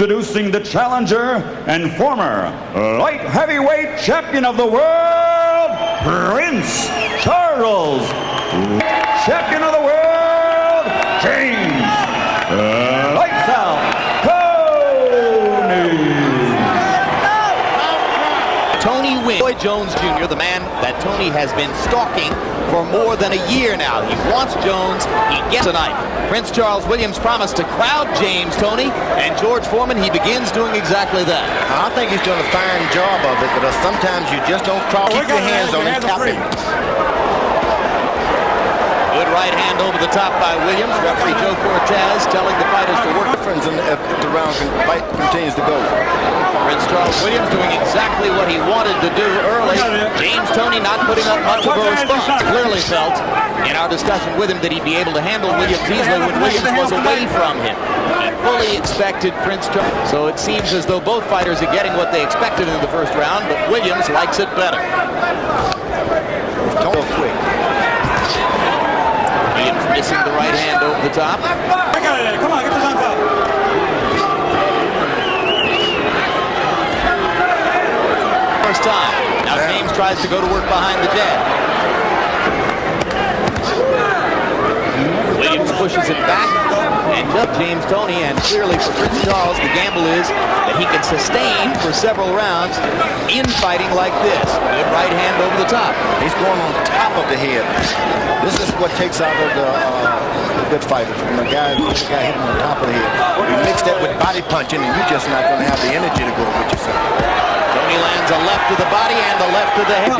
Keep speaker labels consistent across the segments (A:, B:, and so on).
A: Introducing the challenger and former light heavyweight champion of the world, Prince Charles. Champion of the world, James Lights Out
B: Toney wins. Roy Jones Jr., the man that Toney has been stalking for more than a year now. He wants Jones. He gets tonight. Prince Charles Williams promised to crowd James Toney, and George Foreman, he begins doing exactly that.
C: I think he's doing a fine job of it, but sometimes you just don't keep your hands on him, tap him.
B: Good right hand over the top by Williams. Referee Joe Cortez telling the fighters to work.
C: Difference if the round continues to go.
B: Prince Charles Williams doing exactly what he wanted to do early. James Toney not putting up much of a response. Clearly felt in our discussion with him that he'd be able to handle Williams easily when Williams was away from him. He fully expected Prince Charles. So it seems as though both fighters are getting what they expected in the first round, but Williams likes it better.
C: Don't go quick.
B: Williams missing the right hand over the top.
A: Come on, get the knock out.
B: First time. Now James tries to go to work behind the jab. Williams pushes it back and up James Toney, and clearly for Prince Charles the gamble is that he can sustain for several rounds in fighting like this. Good right hand over the top.
C: He's going on top of the head. This is what takes out of the good fighters. When the guy hitting on top of the head. You mix that with body punching, and you're just not going to have the energy to go with yourself.
B: Toney lands a left to the body and the left to the head.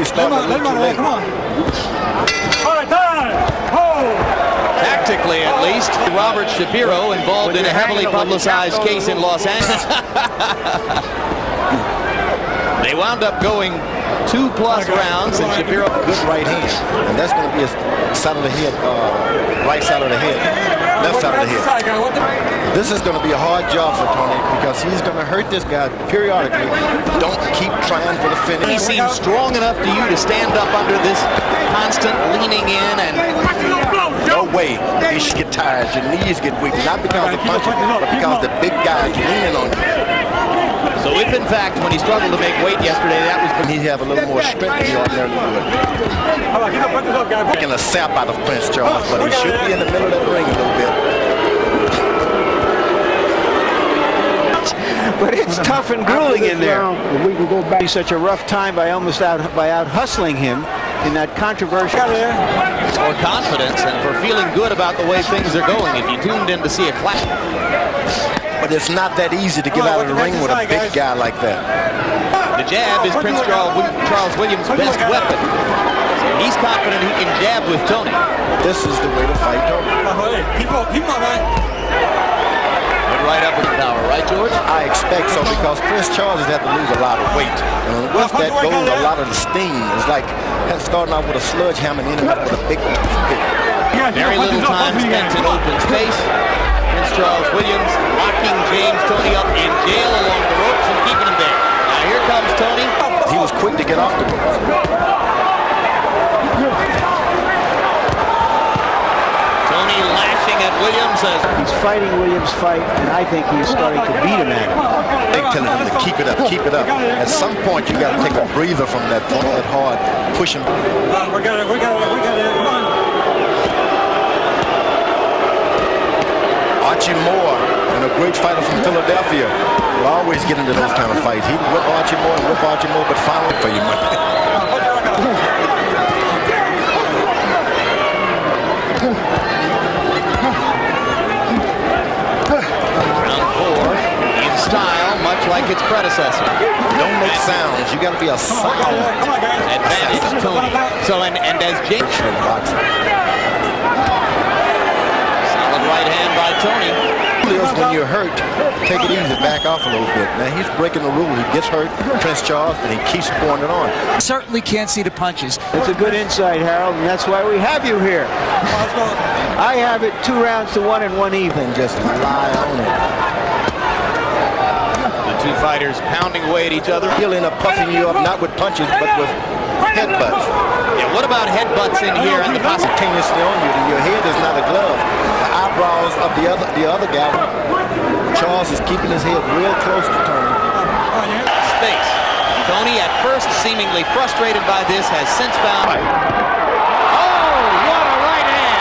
C: Come on.
A: All right, time.
B: Tactically, at least, Robert Shapiro involved in a heavily publicized case in Los Angeles. They wound up going 2+ rounds, and Shapiro.
C: Good right hand, and that's going to be a side of the head, right side of the head, left side of the head. This is going to be a hard job for Toney because he's going to hurt this guy periodically. Don't keep trying for the finish.
B: He seems strong enough to you to stand up under this constant leaning in and.
C: No way. You should get tired. Your knees get weak, not because of punching, but because the big guys leaning on you.
B: So if in fact when he struggled to make weight yesterday, that was
C: when he'd have a little more strength than he ordinarily would. Taking a sap out of Prince Charles, but he should be in the middle of the ring a little bit.
D: But it's tough and grueling in there. We can go back. Such a rough time by out hustling him in that controversial.
B: For confidence and for feeling good about the way things are going. If you tuned in to see a clash.
C: But it's not that easy to get out of the ring with a big guy like that.
B: The jab is Prince Charles Williams' best weapon. So he's confident he can jab with Toney.
C: This is the way to fight Toney.
B: Good right up with the power, right, George?
C: I expect so because Prince Charles has had to lose a lot of weight. And with that goes a lot of the steam. It's like starting out with a sledgehammer and ending up with a big one.
B: Very little time spent in open space. Prince Charles Williams locking James Toney up in jail along the ropes and keeping him there. Now here comes Toney.
C: He was quick to get off the ropes.
B: Toney lashing at Williams.
D: He's fighting Williams' fight, and I think he's starting to beat him at it.
C: They're telling him to keep it up, keep it up. At some point, you got to take a breather from that hard pushing.
A: We got it. Come on.
C: Archie Moore, and a great fighter from Philadelphia, will always get into those kind of fights. He'd whip Archie Moore, but finally for you, money.
B: Round 4 in style, much like its predecessor.
C: Don't make sounds. You got to be a silent.
B: Advantage Toney. So and as James. Right hand by Toney.
C: When you're hurt, take it easy, back off a little bit. Now he's breaking the rule. He gets hurt, Prince Charles, and he keeps pouring it on.
E: Certainly can't see the punches.
D: It's a good insight, Harold, and that's why we have you here. I have it 2 rounds to 1 and 1 even.
C: Just lie on it.
B: The two fighters pounding away at each other.
C: He'll end up puffing you up, not with punches, but with headbutts.
B: Yeah, what about headbutts in here and the
C: simultaneously on you? Your head is not a glove. The eyebrows of the other guy Charles is keeping his head real close to Tony.
B: Space. Toney, at first seemingly frustrated by this, has since found... Oh, what a right hand!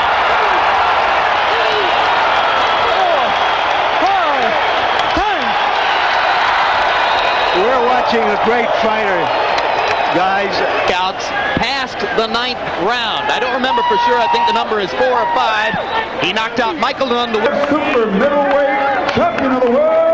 D: We're watching a great fighter, guys.
B: Outs past the 9th round. I don't remember for sure. I think the number is 4 or 5. He knocked out Michael Dunn to win.
A: Super middleweight champion of the world.